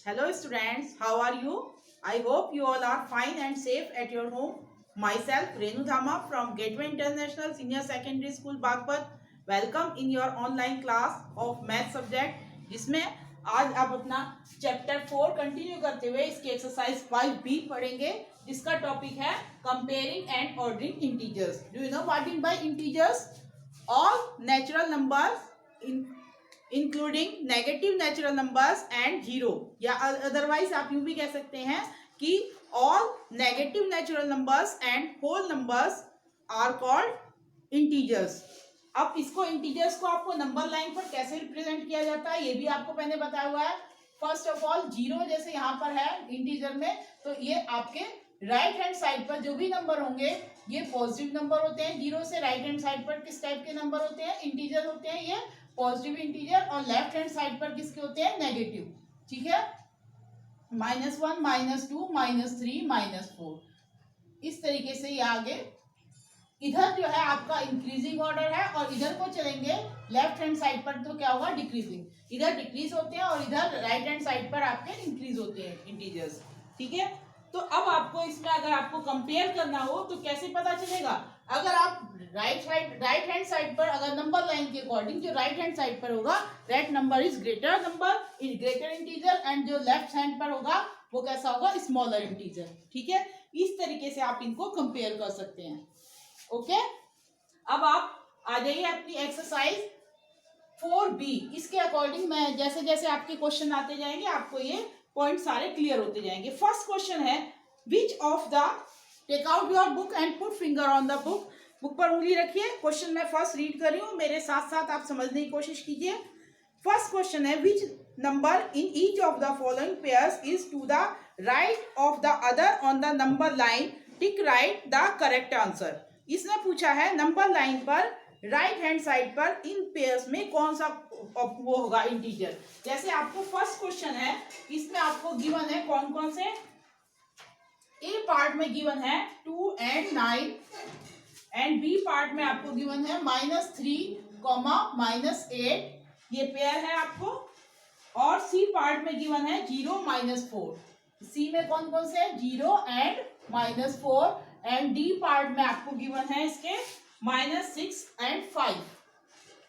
Hello students, how are you? I hope you all are fine and safe at your home. Myself Renu Dhama from Gateway International Senior Secondary School Bagpat. Welcome in your online class of math subject जिसमें आज आप अपना chapter 4 continue करते हुए इसकी exercise 5B पढ़ेंगे जिसका topic है comparing and ordering integers. Do you know what in by integers? All natural numbers including negative natural numbers and zero, या अदरवाइज आप यूं भी कह सकते हैं कि all negative natural numbers and whole numbers are called integers. अब इसको इंटीजर्स को आपको नंबर लाइन पर कैसे रिप्रेजेंट किया जाता है ये भी आपको मैंने बताया हुआ है. फर्स्ट ऑफ ऑल जीरो जैसे यहाँ पर है इंटीजर में, तो ये आपके राइट हैंड साइड पर जो भी नंबर होंगे ये पॉजिटिव नंबर होते हैं. जीरो से राइट हैंड साइड पर किस टाइप के नंबर होते हैं? इंटीजर होते हैं ये पॉजिटिव इंटीजर. और लेफ्ट हैंड साइड पर किसके होते हैं? नेगेटिव. ठीक है, -1 -2 -3 -4 इस तरीके से ये आगे. इधर जो है आपका इंक्रीजिंग ऑर्डर है और इधर को चलेंगे लेफ्ट हैंड साइड पर तो क्या होगा? डिक्रीजिंग. इधर डिक्रीज होते हैं और इधर राइट हैंड साइड पर आपके इंक्रीज होते हैं इंटीजर्स. ठीक है, तो अब आपको इसमें अगर आपको कंपेयर करना हो तो कैसे पता चलेगा? अगर आप राइट हैंड साइड पर अगर नंबर लाइन के अकॉर्डिंग जो राइट हैंड साइड पर होगा that number is greater number in greater integer, and जो लेफ्ट हैंड पर होगा वो कैसा होगा? Smaller integer. ठीक है, इस तरीके से आप इनको कंपेयर कर सकते हैं. ओके, अब आप आ जाइए अपनी एक्सरसाइज 4B. इसके अकॉर्डिंग मैं जैसे जैसे आपके क्वेश्चन आते जाएंगे आपको ये पॉइंट सारे क्लियर होते जाएंगे. फर्स्ट क्वेश्चन है which of the, take out your book and put finger on the book. Book पर उंगली रखिए. क्वेश्चन मैं फर्स्ट रीड कर रही हूँ, मेरे साथ साथ आप समझने की कोशिश कीजिए. फर्स्ट क्वेश्चन है which number in each of the following pairs is to the right of the other on the number line, tick right the correct answer. इसने पूछा है नंबर लाइन पर राइट हैंड साइड पर इन pairs में कौन सा वो होगा इंटीजर. जैसे आपको फर्स्ट क्वेश्चन है इसमें आपको गिवन है कौन कौन से. ए पार्ट में गिवन है 2 and 9 एंड बी पार्ट में आपको गिवन है -3, -8. ये पेयर है आपको. और सी पार्ट में गिवन है 0 -4. सी में कौन कौन से है? 0 and -4. एंड डी पार्ट में आपको गिवन है इसके -6 and 5.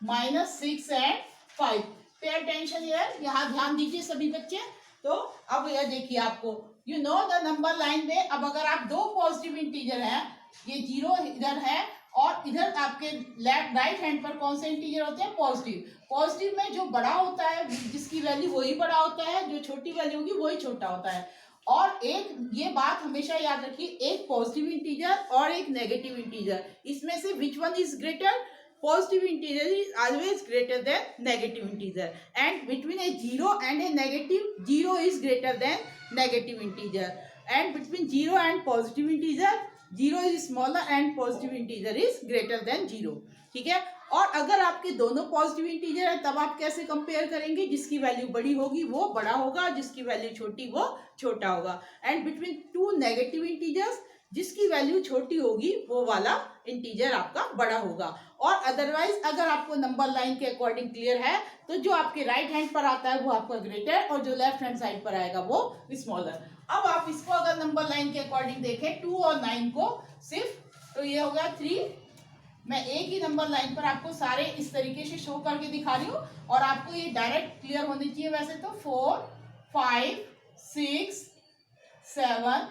-6 and 5. Pay attention here, यहाँ ध्यान दीजिए सभी बच्चे. तो अब यह देखिए आपको you know the number line में अब अगर आप दो पॉजिटिव इंटीजर हैं, ये 0 इधर है और इधर आपके लेफ्ट राइट हैंड पर कौन से इंटीजर होते हैं? पॉजिटिव. पॉजिटिव में जो बड़ा होता है जिसकी वैल्यू वही बड़ा होता है, जो छोटी वैल्यू होगी वही छोटा होता है. और एक ये बात हमेशा याद रखिए, एक पॉजिटिव इंटीजर और एक नेगेटिव इंटीजर, इसमें से विच one is greater? Positive integer is always greater than negative integer, and between a 0 and a negative, 0 is greater than negative integer, and between 0 and positive integer, 0 is smaller and positive integer is greater than 0. ठीक है, और अगर आपके दोनों positive integer है तब आप कैसे कंपेयर करेंगे? जिसकी वैल्यू बड़ी होगी वो बड़ा होगा, जिसकी वैल्यू छोटी वो छोटा होगा. And between two negative integers, जिसकी वैल्यू छोटी होगी वो वाला इंटीजर आपका बड़ा होगा. और अदरवाइज अगर आपको नंबर लाइन के अकॉर्डिंग क्लियर है तो जो आपके राइट हैंड पर आता है वो आपका ग्रेटर और जो लेफ्ट हैंड साइड पर आएगा वो स्मॉलर. अब आप इसको अगर नंबर लाइन के अकॉर्डिंग देखें 2 और 9 को सिर्फ, तो ये हो गया 3. मैं एक ही नंबर लाइन पर आपको सारे इस तरीके से शो करके दिखा रही हूँ और आपको ये डायरेक्ट क्लियर होनी चाहिए. वैसे तो 4 5 6 7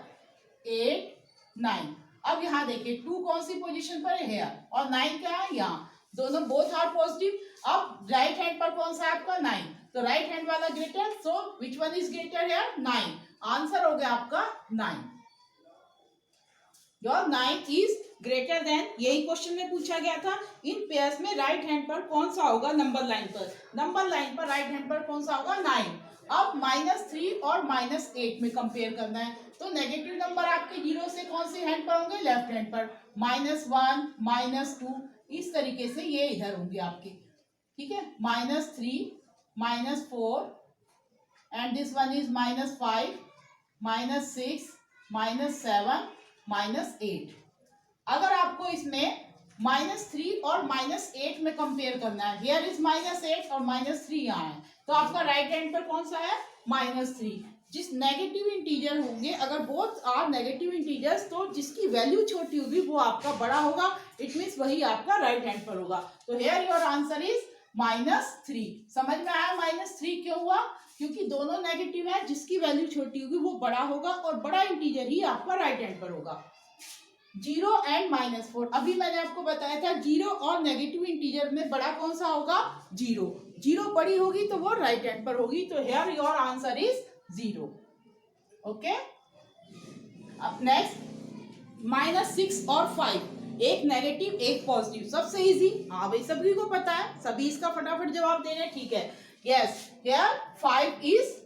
8 9. अब यहाँ देखिए 2 कौन सी पोजीशन पर है? यहाँ. और 9 क्या है? यहाँ. दोनों बोथ आर पॉजिटिव. अब राइट हैंड पर कौन सा है आपका? 9. तो राइट हैंड वाला greater, so which one is greater है? 9. आंसर हो गया आपका 9. Your 9 is greater than. यही क्वेश्चन में पूछा गया था. इन पेयर्स में राइट हैंड पर कौन सा होगा? नंबर लाइन पर. नंबर लाइन पर राइट हैंड पर कौन सा होगा? 9. अब -3 और -8 में कंपेयर करना है तो नेगेटिव नंबर आपके 0 से कौन से हैंड पर होंगे? लेफ्ट हैंड पर. -1 -2 इस तरीके से ये इधर होंगे आपके. ठीक है, -3 -4 एंड दिस वन इज -5 -6 -7 -8. अगर आपको इसमें -3 और -8 में कंपेयर करना है। हियर इज -8 और -3 यहाँ है, तो आपका राइट हैंड पर कौन सा है? -3। जिस नेगेटिव इंटीजर होंगे, अगर बोथ आर नेगेटिव इंटीजर्स, तो जिसकी वैल्यू छोटी होगी वो आपका बड़ा होगा, इट मीन्स वही आपका राइट हैंड पर होगा। तो हियर योर आंसर इज -3। समझ में आया -3 क्यों हुआ? क्योंकि दोनों नेगेटिव है, जिसकी वैल्यू छोटी होगी वो बड़ा होगा और बड़ा इंटीजर ही आपका राइट हैंड पर होगा। 0 एंड -4, अभी मैंने आपको बताया था 0 और नेगेटिव इंटीजर में बड़ा कौन सा होगा? 0। 0 बड़ी होगी तो वो राइट हैंड पर होगी, तो here your answer is 0। Okay, अब नेक्स्ट -6 और 5, एक नेगेटिव एक पॉजिटिव, सबसे इजी। हाँ भाई, सभी को पता है, सभी इसका फटाफट जवाब दे रहे हैं। ठीक है, yes, here 5 is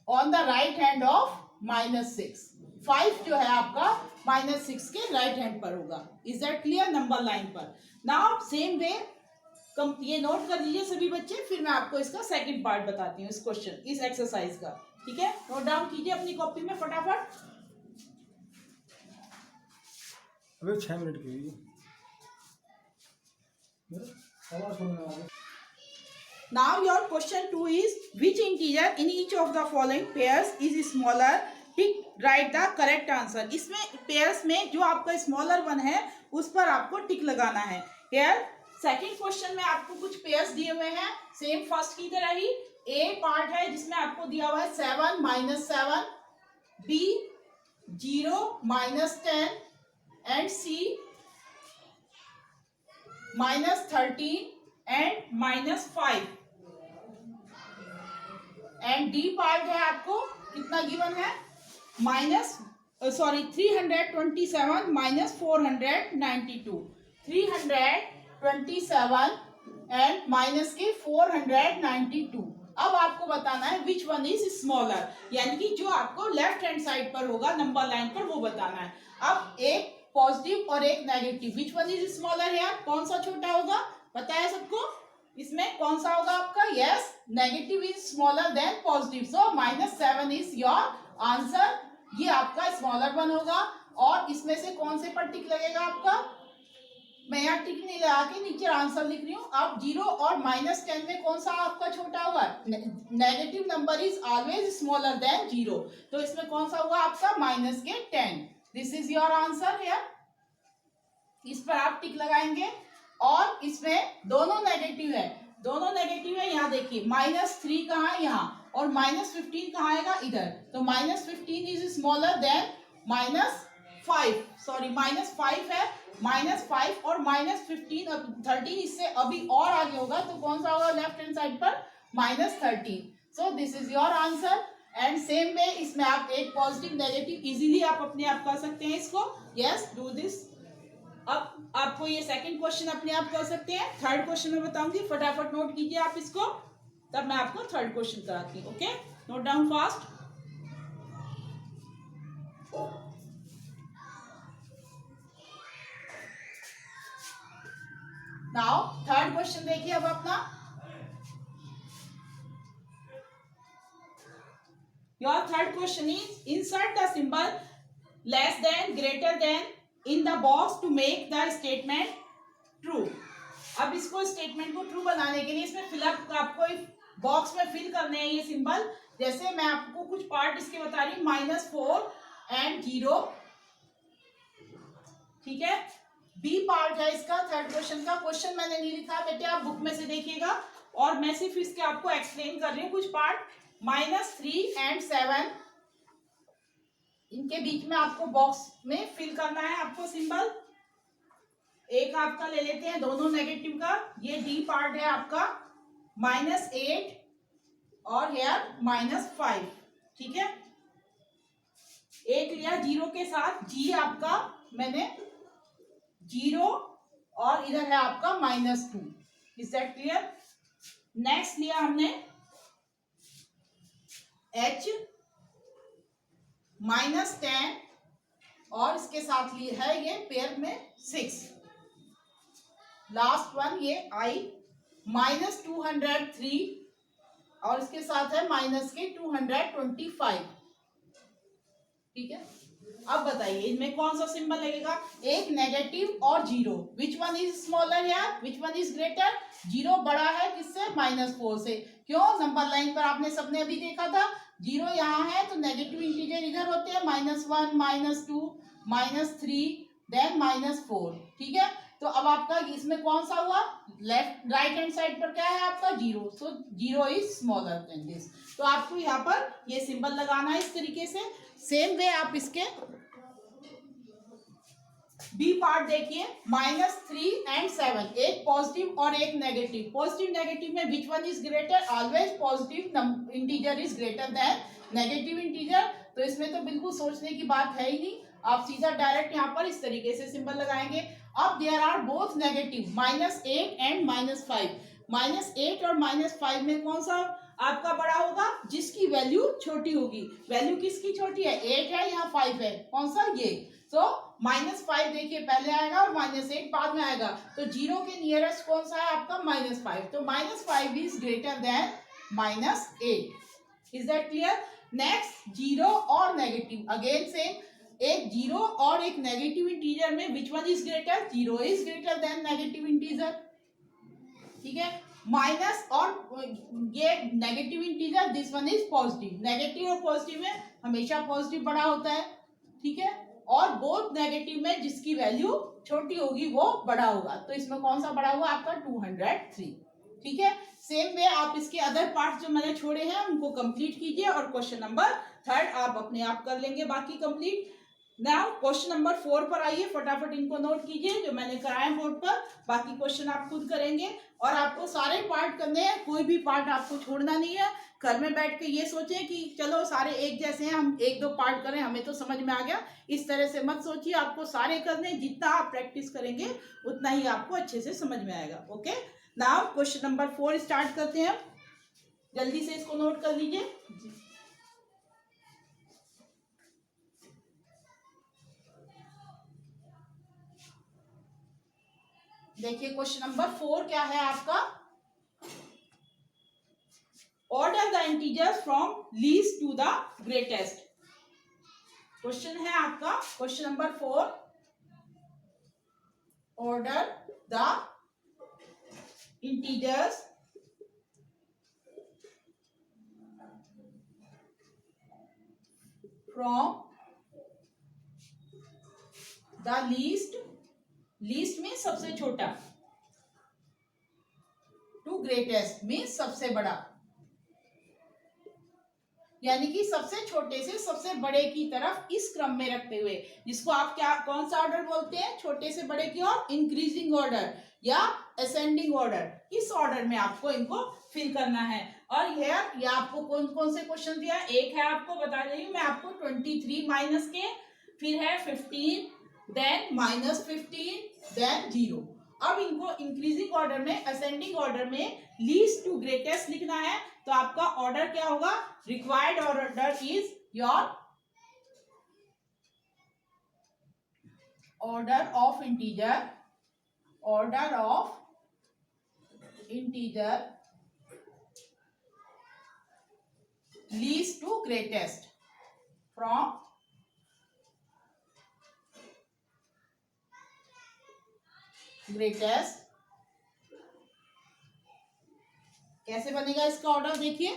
on the right hand of -6। 5 जो है आपका -6 के राइट हैंड पर होगा। Is that clear? Number line पर। नाउ सेम वे, ये नोट कर लीजिए सभी बच्चे, फिर मैं आपको इसका सेकंड पार्ट बताती हूँ, इस क्वेश्चन, इस एक्सरसाइज का। ठीक है, नोट डाउन कीजिए अपनी कॉपी में फटाफट। अबे 6 मिनट की हुई। Now your question 2 is which integer in each of the following pairs is smaller? Tick, write the correct answer. इसमें pairs में जो आपका smaller one है उस पर आपको टिक लगाना है। Here सेकेंड क्वेश्चन में आपको कुछ पेयर्स दिए हुए हैं, सेम फर्स्ट की तरह ही। ए पार्ट है जिसमें आपको दिया हुआ है 7 -7, B 0 -10 and C -13 and -5 and D part है आपको कितना गिवन है? 327 -492, 327 एंड माइनस के 492। अब आपको बताना है विच वन इज स्मॉलर, यानी कि जो आपको लेफ्ट हैंड साइड पर होगा नंबर लाइन पर, वो बताना है। अब एक पॉजिटिव और एक negative, which one is smaller है? कौन सा छोटा होगा? पता है सबको? इसमें कौन सा होगा आपका? Yes, negative is smaller than positive, so -7 is your answer. ये आपका स्मॉलर वन होगा। और इसमें से कौन से पर टिक लगेगा आपका? मैं यहाँ टिक नहीं लगा के नीचे आंसर लिख रही हूँ। अब 0 और -10 में कौन सा आपका छोटा होगा? Negative number is always smaller than 0, तो इसमें कौन सा होगा आपका? -10। This is your answer here. इस पर आप टिक लगाएंगे। और इसमें दोनों नेगेटिव है, दोनों नेगेटिव है। यहाँ देखिए -3 कहाँ है? यहाँ। और -15 कहाँ आएगा? इधर। तो -15 इज स्मॉलर देन -5, सॉरी -5 है। -5 और -15, 13 इससे अभी और आगे होगा, तो कौन सा होगा लेफ्ट हैंड साइड पर? -13। So this is your answer. And same way इसमें आप एक पॉजिटिव नेगेटिव इजीली आप अपने आप कर सकते हैं इसको। Yes, do this. अब आपको ये सेकंड क्वेश्चन अपने आप कर सकते हैं। थर्ड क्वेश्चन में बताऊंगी, फटाफट नोट कीजिए आप इसको, तब मैं आपको थर्ड क्वेश्चन कराती हूँ। Okay, note down fast. Now third question देखिए अब अपना। Your third question is insert the symbol less than greater than in the box to make the statement true. अब इसको स्टेटमेंट को ट्रू बनाने के लिए इसमें फिलअप आपको बॉक्स में फिल करने हैं ये सिंबल। जैसे मैं आपको कुछ पार्ट इसके बता रही हूँ, -4 एंड 0। ठीक है, बी पार्ट है इसका थर्ड क्वेश्चन का। क्वेश्चन मैंने नहीं लिखा बेटे, आप बुक में से देखिएगा। और मैं सिर्फ इसके आपको एक्सप्लेन कर रही हूँ कुछ पार्ट। -3 एंड 7, इनके बीच में आपको बॉक्स में फिल करना है आपको सिंबल। एक आपका ले लेते हैं दोनों नेगेटिव का। ये डी पार्ट है आपका -8 और हेयर -5। ठीक है, एक लिया 0 के साथ, जी आपका मैंने 0 और इधर है आपका -2। Is that clear? नेक्स्ट लिया हमने H -10 और इसके साथ लिए है ये पेयर में 6। लास्ट वन ये I -203 और इसके साथ है -225। ठीक है, अब बताइए इनमें कौन सा सिंबल लगेगा, एक नेगेटिव और zero, which one is smaller यार, which one is greater, zero बड़ा है किससे, -4 से, क्यों, नंबर लाइन पर आपने सबने अभी देखा था जीरो यहाँ है तो नेगेटिव इंटीजर इधर होते हैं, -1 -2 -3 देन -4, ठीक है। तो अब आपका इसमें कौन सा हुआ, लेफ्ट राइट हैंड साइड पर क्या है आपका zero, so zero is smaller than this. तो आपको यहाँ पर ये सिंबल लगाना है इस तरीके से। सेम वे आप इसके बी पार्ट देखिए, -3 and 7, एक पॉजिटिव और एक नेगेटिव, पॉजिटिव नेगेटिव में विच one is greater, always positive integer is greater than negative integer. तो इसमें तो बिल्कुल सोचने की बात है ही नहीं, आप सीधा डायरेक्ट यहाँ पर इस तरीके से सिंबल लगाएंगे। अब there are both negative, -8 and -5, -8 और -5 में कौन सा आपका बड़ा होगा, जिसकी वैल्यू छोटी होगी, वैल्यू किसकी छोटी है, 8 है, यहाँ 5 है, कौन सा ये, तो -5 देखिए पहले आएगा और -8 बाद में आएगा, तो जीरो के नियरेस्ट कौन सा है आपका, -5, तो -5 is greater than -8, is that clear. Next zero और नेगेटिव, अगेन सेम, एक जीरो और एक नेगेटिव इंटीजर में विच one is greater, zero is greater than negative integer, ठीक है। माइनस और ये negative integer, this one is positive, negative और पॉजिटिव में हमेशा पॉजिटिव बड़ा होता है, ठीक है, और बोथ नेगेटिव में जिसकी वैल्यू छोटी होगी वो बड़ा होगा, तो इसमें कौन सा बड़ा होगा आपका 203, ठीक है। सेम वे आप इसके अदर पार्ट जो मैंने छोड़े हैं उनको कंप्लीट कीजिए और क्वेश्चन नंबर 3 आप अपने आप कर लेंगे बाकी कंप्लीट। नाउ क्वेश्चन नंबर 4 पर आइए, फटाफट इनको नोट कीजिए जो मैंने कराए बोर्ड पर, बाकी क्वेश्चन आप खुद करेंगे और आपको सारे पार्ट करने हैं, कोई भी पार्ट आपको छोड़ना नहीं है। घर में बैठ के ये सोचें कि चलो सारे एक जैसे हैं, हम 1-2 पार्ट करें, हमें तो समझ में आ गया, इस तरह से मत सोचिए, आपको सारे करने, जितना आप प्रैक्टिस करेंगे उतना ही आपको अच्छे से समझ में आएगा। Okay, now question number 4 start करते हैं, जल्दी से इसको नोट कर लीजिए। देखिए क्वेश्चन नंबर 4 क्या है आपका, order the integers from least to the greatest. Question है आपका question number 4, order the integers from the least, least means सबसे छोटा, टू ग्रेटेस्ट मीन्स सबसे बड़ा, यानी कि सबसे छोटे से सबसे बड़े की तरफ इस क्रम में रखते हुए, जिसको आप क्या कौन सा ऑर्डर बोलते हैं, छोटे से बड़े की ओर इंक्रीजिंग ऑर्डर या असेंडिंग ऑर्डर, इस ऑर्डर में आपको इनको फिल करना है। और ये आपको कौन कौन से क्वेश्चन दिया, एक है आपको बता रही हूँ मैं आपको 23 माइनस के, फिर है 15, देन -15, देन 0। अब इनको इंक्रीजिंग ऑर्डर में, असेंडिंग ऑर्डर में लीस्ट टू ग्रेटेस्ट लिखना है, तो आपका ऑर्डर क्या होगा, required order is your order of integer, order of integer least to greatest from greatest. कैसे बनेगा इसका ऑर्डर, देखिए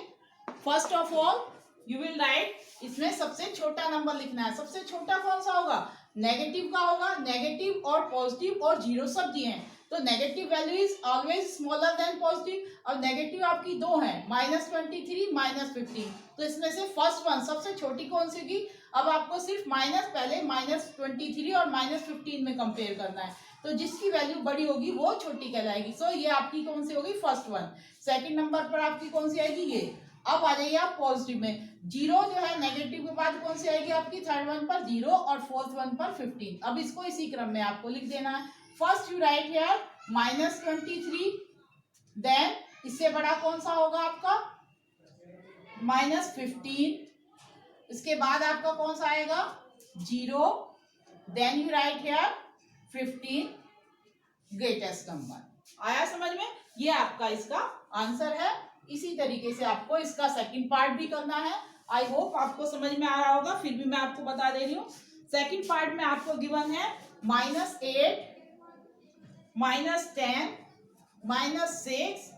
first of all you will write, इसमें सबसे छोटा नंबर लिखना है, सबसे छोटा कौन सा होगा, नेगेटिव का होगा, नेगेटिव और पॉजिटिव और जीरो सब दिए हैं, तो negative value is always smaller than positive, और नेगेटिव आपकी दो है, -23 -15, तो इसमें से फर्स्ट वन सबसे छोटी कौन सी होगी। अब आपको सिर्फ पहले -23 और -15 में कंपेयर करना है, तो जिसकी वैल्यू बड़ी होगी वो छोटी कहलाएगी, सो ये आपकी कौन सी होगी, फर्स्ट वन। सेकंड नंबर पर आपकी कौन सी आएगी, ये। अब आ जाइए आप पॉजिटिव में, जीरो जो है नेगेटिव के बाद कौन सी आएगी आपकी, थर्ड वन पर 0 और फोर्थ वन पर 15। अब इसको इसी क्रम में आपको लिख देना है, first you write here -23, then इससे बड़ा कौन सा होगा आपका -15, इसके बाद आपका कौन सा आएगा 0, then you write here 15, greatest number. आया समझ में, ये आपका इसका आंसर है। इसी तरीके से आपको इसका सेकंड पार्ट भी करना है। आई होप आपको समझ में आ रहा होगा, फिर भी मैं आपको बता दे रही हूँ। सेकंड पार्ट में आपको गिवन है -8, -10, -6,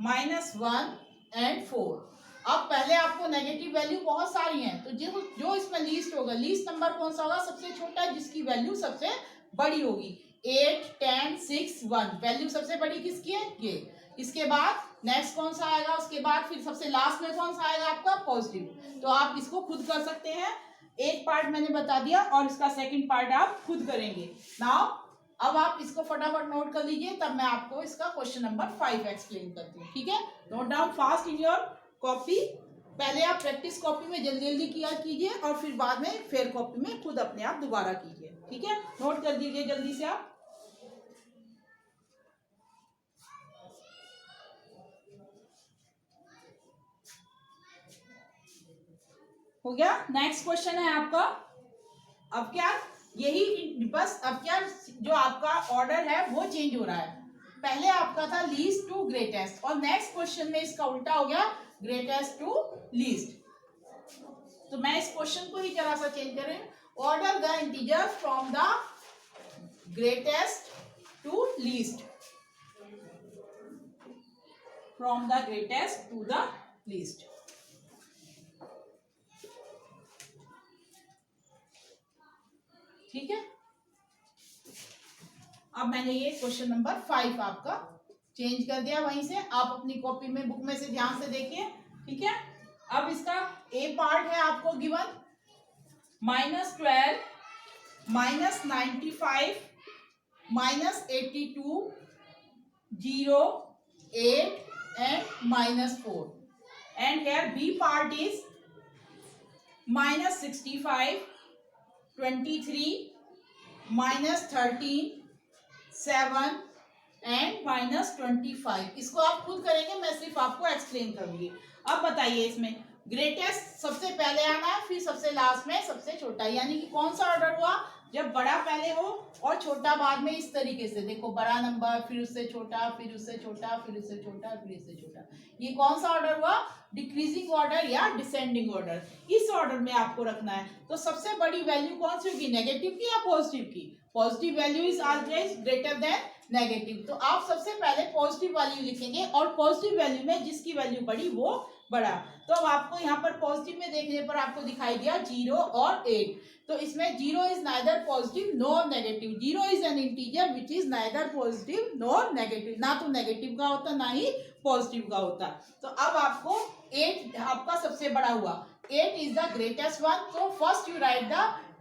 -1 एंड 4। अब पहले आपको नेगेटिव वैल्यू बहुत सारी हैं, तो जो इसमें लीस्ट होगा, लीस्ट नंबर कौन सा होगा, सबसे छोटा जिसकी वैल्यू सबसे बड़ी होगी। 8, 10, 6, 1 वैल्यू सबसे बड़ी किसकी है, ये। इसके बाद नेक्स्ट कौन सा आएगा, उसके बाद फिर सबसे लास्ट में कौन सा आएगा आपका, पॉजिटिव। तो आप इसको खुद कर सकते हैं, एक पार्ट मैंने बता दिया और इसका सेकंड पार्ट आप खुद करेंगे। नाउ अब आप इसको फटाफट नोट कर लीजिए, तब मैं आपको इसका क्वेश्चन नंबर 5 एक्सप्लेन करती हूँ। ठीक है, note down fast in your copy. पहले आप प्रैक्टिस कॉपी में जल्दी जल्दी किया कीजिए और फिर बाद में फेयर कॉपी में खुद अपने आप दोबारा कीजिए। ठीक है, नोट कर दीजिए जल्दी से आप। हो गया। नेक्स्ट क्वेश्चन है आपका, अब क्या यही बस, अब क्या जो आपका ऑर्डर है वो चेंज हो रहा है। पहले आपका था लीस्ट टू ग्रेटेस्ट और नेक्स्ट क्वेश्चन में इसका उल्टा हो गया, ग्रेटेस्ट टू लीस्ट। तो मैं इस क्वेश्चन को ही जरा सा चेंज करें, order the integer from the greatest to least, from the greatest to the least. ठीक है, अब मैंने ये क्वेश्चन नंबर 5 आपका चेंज कर दिया, वहीं से आप अपनी कॉपी में बुक में से ध्यान से देखिए। ठीक है, अब इसका ए पार्ट है आपको given -12, -95, -82, 0, 8 and -4, and here B part is -65, 23, -13, 7 and -25। इसको आप खुद करेंगे, मैं सिर्फ आपको एक्सप्लेन करूंगी। अब बताइए इसमें ग्रेटेस्ट सबसे पहले आना है, फिर सबसे लास्ट में सबसे छोटा, यानी कि कौन सा ऑर्डर हुआ, जब बड़ा पहले हो और छोटा बाद में। इस तरीके से देखो, बड़ा नंबर फिर उससे छोटा, फिर उससे छोटा, फिर उससे छोटा, फिर इससे छोटा। ये कौन सा ऑर्डर हुआ, डिक्रीजिंग ऑर्डर या डिसेंडिंग ऑर्डर। इस ऑर्डर में आपको रखना है। तो सबसे बड़ी वैल्यू कौन सी होगी, नेगेटिव की या पॉजिटिव की। Positive value is always greater than negative. तो आप सबसे पहले पॉजिटिव वैल्यू लिखेंगे और पॉजिटिव वैल्यू में जिसकी वैल्यू बड़ी वो बड़ा। तो अब आपको यहाँ पर पॉजिटिव में देखने पर आपको दिखाई दिया 0 और 8। तो इसमें 0 is neither positive nor negative. 0 is an integer which is neither positive nor negative, ना तो नेगेटिव का होता ना ही पॉजिटिव का होता। तो अब आपको 8 आपका सबसे बड़ा हुआ, 8 इज द ग्रेटेस्ट वन। तो first you write the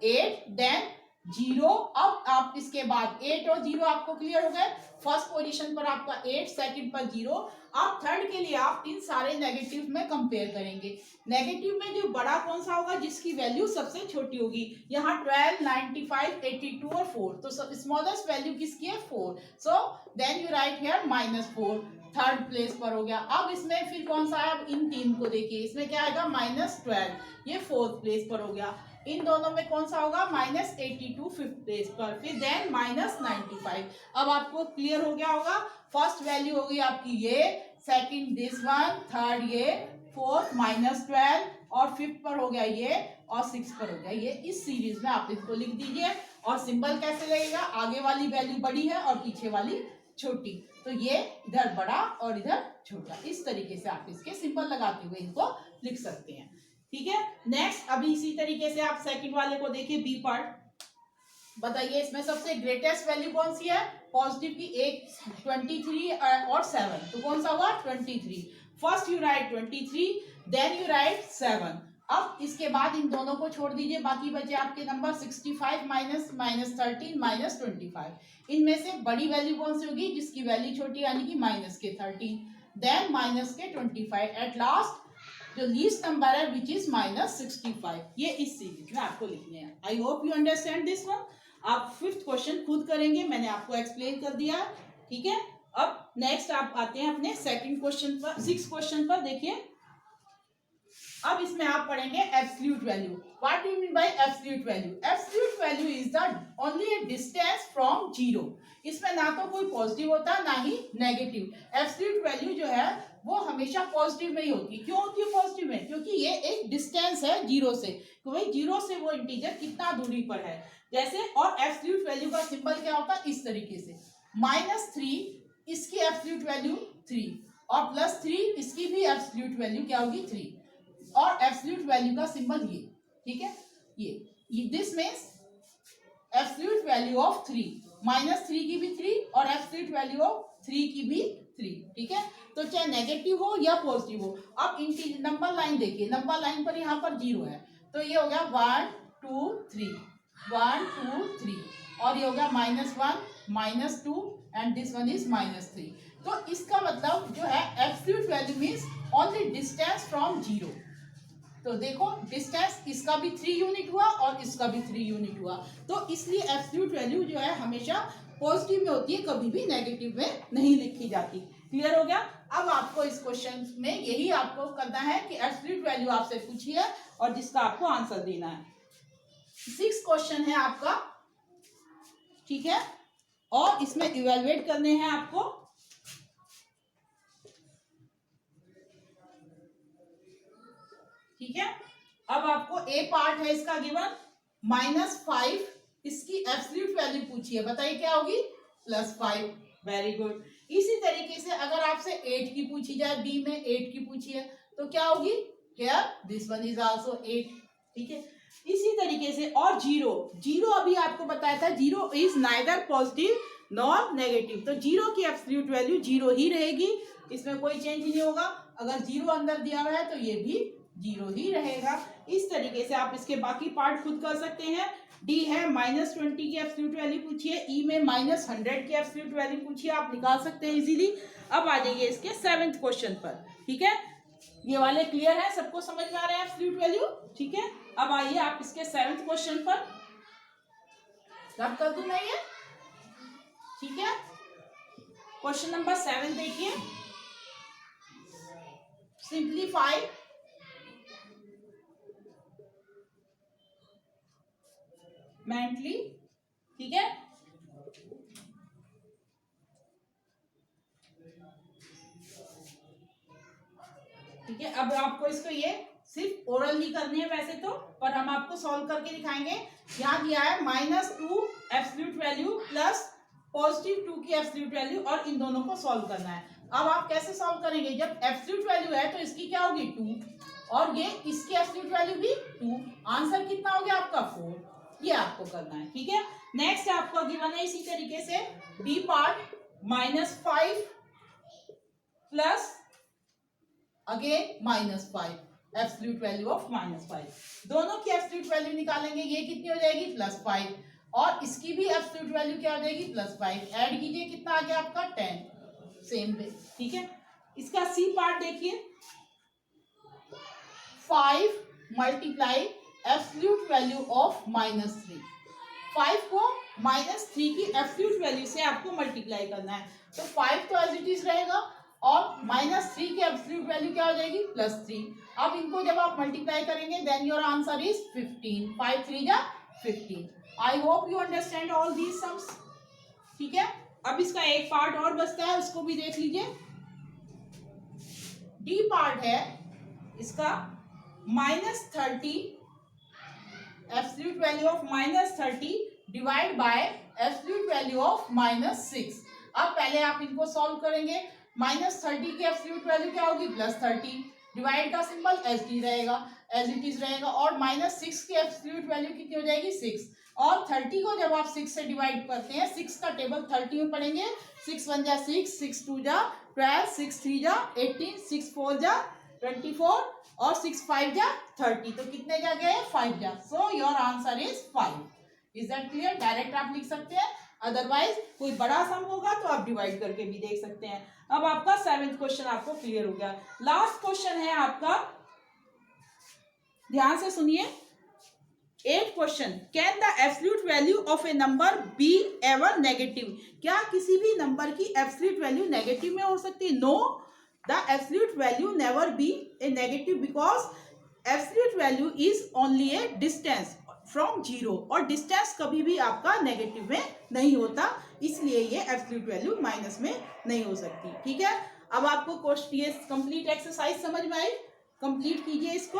8 then 0। अब आप इसके बाद 8 और 0 आपको क्लियर हो गए। फर्स्ट पोजीशन पर आपका 8, सेकंड पर 0। अब थर्ड के लिए आप इन सारे नेगेटिव में कंपेयर करेंगे। नेगेटिव में जो बड़ा कौन सा होगा, जिसकी वैल्यू सबसे छोटी होगी। यहाँ 12, 95, 82 और 4। तो स्मॉलेस्ट वैल्यू किसकी है, 4। So then you write here -4 third place पर हो गया। अब इसमें फिर कौन सा है, इन तीन को देखिए, इसमें क्या आएगा -12, ये फोर्थ प्लेस पर हो गया। इन दोनों में कौन सा होगा, -82 फिफ्थ प्लेस पर, फिर देन -95। अब आपको क्लियर हो गया होगा। फर्स्ट वैल्यू होगी आपकी ये, सेकंड दिस वन, थर्ड ये, फोर्थ -12 और फिफ्थ पर हो गया ये, और सिक्स पर हो गया ये। इस सीरीज में आप इसको लिख दीजिए। और सिंबल कैसे लगेगा, आगे वाली वैल्यू बड़ी है और पीछे वाली छोटी। तो ये इधर बड़ा और इधर छोटा, इस तरीके से आप इसके सिंबल लगाते हुए इनको लिख सकते हैं। ठीक है, नेक्स्ट अभी इसी तरीके से आप सेकंड वाले को देखिए, बी पार्ट। बताइए इसमें सबसे ग्रेटेस्ट वैल्यू कौन सी है, पॉजिटिव की, 1, 23 और 7। तो कौन सा हुआ, 23। First you write 23, then you write 7। अब इसके बाद इन दोनों को छोड़ दीजिए, बाकी बचे आपके नंबर 65 -13 -25। इनमें से बड़ी वैल्यू कौन सी होगी, जिसकी वैल्यू छोटी, यानी कि -13, देन -25। एट लास्ट जो लीस्ट नंबर है विच इज -65। ये इस सीरीज में आपको लिखने हैं। I hope you understand this one. आप फिफ्थ क्वेश्चन खुद करेंगे, मैंने आपको एक्सप्लेन कर दिया। ठीक है, अब नेक्स्ट आप आते हैं अपने सेकंड क्वेश्चन पर, सिक्स क्वेश्चन पर। देखिए अब इसमें आप पढ़ेंगे absolute value. What do you mean by absolute value. Absolute value is the only a distance from 0। इसमें ना तो कोई पॉजिटिव होता ना ही नेगेटिव। एब्सोल्यूट वैल्यू जो है वो हमेशा पॉजिटिव में ही होती है। क्यों होती है पॉजिटिव में? क्योंकि ये एक डिस्टेंस है जीरो से, तो भाई जीरो से वो इंटीजर कितना दूरी पर है। जैसे और एब्सोल्यूट वैल्यू का सिंबल क्या होता है? इस तरीके से -3 इसकी एब्सोल्यूट वैल्यू 3 और +3 इसकी भी एब्सोल्यूट वैल्यू क्या होगी? 3 और एब्सोल्यूट वैल्यू का सिंबल ये, ठीक है, ये this means absolute value of 3, -3 की भी 3 और एब्सोल्यूट वैल्यू ऑफ 3 की भी 3, ठीक है। तो चाहे नेगेटिव हो या पॉजिटिव हो। अब इंटीजर नंबर लाइन देखिए, नंबर लाइन पर यहाँ पर 0 है, तो ये हो गया 1 2 3 1 2 3 और ये हो गया -1 -2 एंड दिस वन इज -3। तो इसका मतलब जो है absolute value means only distance from 0। तो देखो डिस्टेंस इसका भी 3 यूनिट हुआ और इसका भी 3 यूनिट हुआ, तो इसलिए एब्सोल्यूट वैल्यू जो है हमेशा पॉजिटिव में होती है, कभी भी नेगेटिव में नहीं लिखी जाती। क्लियर हो गया? अब आपको इस क्वेश्चन में यही आपको करना है कि एब्सोल्यूट वैल्यू आपसे पूछी है और जिसका आपको आंसर देना है। 6 क्वेश्चन है आपका, ठीक है, और इसमें इवेलुएट करने हैं आपको। ठीक है, अब आपको ए पार्ट है इसका गिवन -5 इसकी एब्सोल्यूट वैल्यू पूछी है, बताइए क्या होगी? +5। Very good. इसी तरीके से अगर आपसे 8 की पूछी जाए, बी में 8 की पूछी है तो क्या होगी? Here this one is also 8, ठीक है। इसी तरीके से और 0 अभी आपको बताया था 0 is neither positive nor negative, तो 0 की एब्सोल्यूट वैल्यू 0 ही रहेगी, इसमें कोई चेंज नहीं होगा। अगर 0 अंदर दिया हुआ है तो ये भी 0 ही रहेगा। इस तरीके से आप इसके बाकी पार्ट खुद कर सकते हैं। डी है -20 की एब्सोल्यूट वैल्यू पूछी है, ई में -100 की एब्सोल्यूट वैल्यू पूछी है, आप निकाल सकते हैं इजीली। अब आ जाइए इसके 7th क्वेश्चन पर, ठीक है। ये वाले क्लियर है, सबको समझ में आ रहा है एब्सोल्यूट वैल्यू, ठीक है। अब आइए आप इसके 7th क्वेश्चन पर, रब कर दूं मैं ये, ठीक है। क्वेश्चन नंबर 7 देखिए, सिंप्लीफाई मेंटली, ठीक है। ठीक है, अब आपको इसको ये सिर्फ ओरल ही करनी है वैसे तो, पर हम आपको सॉल्व करके दिखाएंगे। यहाँ दिया है -2 एब्सोल्यूट वैल्यू प्लस +2 की एब्सोल्यूट वैल्यू और इन दोनों को सॉल्व करना है। अब आप कैसे सॉल्व करेंगे? जब एब्सोल्यूट वैल्यू है तो इसकी क्या होगी? 2 और ये इसकी एब्सोल्यूट वैल्यू भी 2, आंसर कितना हो गया आपका? 4। ये आपको करना है, ठीक है। नेक्स्ट आपको गिवन है इसी तरीके से B part -5 plus again -5 absolute value of -5, दोनों की एब्सोल्यूट वैल्यू निकालेंगे, ये कितनी हो जाएगी? +5 और इसकी भी एब्सोल्यूट वैल्यू क्या हो जाएगी? +5, ऐड कीजिए कितना आ गया आपका? 10, सेम वे, ठीक है। इसका सी पार्ट देखिए, 5 मल्टीप्लाई एब्सोल्यूट वैल्यू ऑफ -3, 5 को -3 की एब्सोल्यूट वैल्यू से आपको मल्टीप्लाई करना है, तो 5 तो एज इट इज रहेगा और -3 की एब्सोल्यूट वैल्यू क्या हो जाएगी? +3। अब इनको जब आप मल्टीप्लाई करेंगे देन योर आंसर इज 15, 5 3 जा 15। I hope you understand all these sums, ठीक है। अब इसका एक पार्ट और बचता है, उसको भी देख लीजिए। डी पार्ट है इसका -30 absolute value of -30 divide by absolute value of -6। अब पहले आप इनको सॉल्व करेंगे। -30 की एब्सोल्यूट वैल्यू क्या होगी? +30, डिवाइड का सिंबल एज टी रहेगा, एज इट इज रहेगा, और -6 की एब्सोल्यूट वैल्यू कितनी हो जाएगी? 6, और 30 को जब आप 6 से डिवाइड करते हैं, 6 का टेबल 30 में पढ़ेंगे, 6 1 जा 6, 6 2 जा 12, 6 3 जा 18, 6 4 जा 24 और 6 5 जा 30, तो कितने जा गए? 5 जा। So your answer is 5। Is that clear? Direct आप लिख सकते हैं, अदरवाइज कोई बड़ा सम होगा तो आप डिवाइड करके भी देख सकते हैं। अब आपका 7th क्वेश्चन आपको क्लियर हो गया। लास्ट क्वेश्चन है आपका, ध्यान से सुनिए। 8th question, can the absolute value of A number be ever negative? क्या किसी भी नंबर की एब्सोल्यूट वैल्यू नेगेटिव में हो सकती है? No, the absolute value never be a negative because absolute value is only a distance from 0 और distance कभी भी आपका नेगेटिव में नहीं होता, इसलिए ये एब्सोल्यूट वैल्यू माइनस में नहीं हो सकती, ठीक है। अब आपको क्वेश्चन ये कंप्लीट एक्सरसाइज समझ में आई, कंप्लीट कीजिए इसको।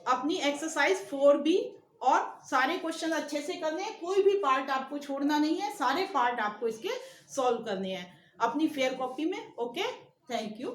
अपनी एक्सरसाइज 4B और सारे क्वेश्चन अच्छे से करने हैं, कोई भी पार्ट आपको छोड़ना नहीं है, सारे पार्ट आपको इसके सॉल्व करने हैं अपनी फेयर कॉपी में। Okay, thank you.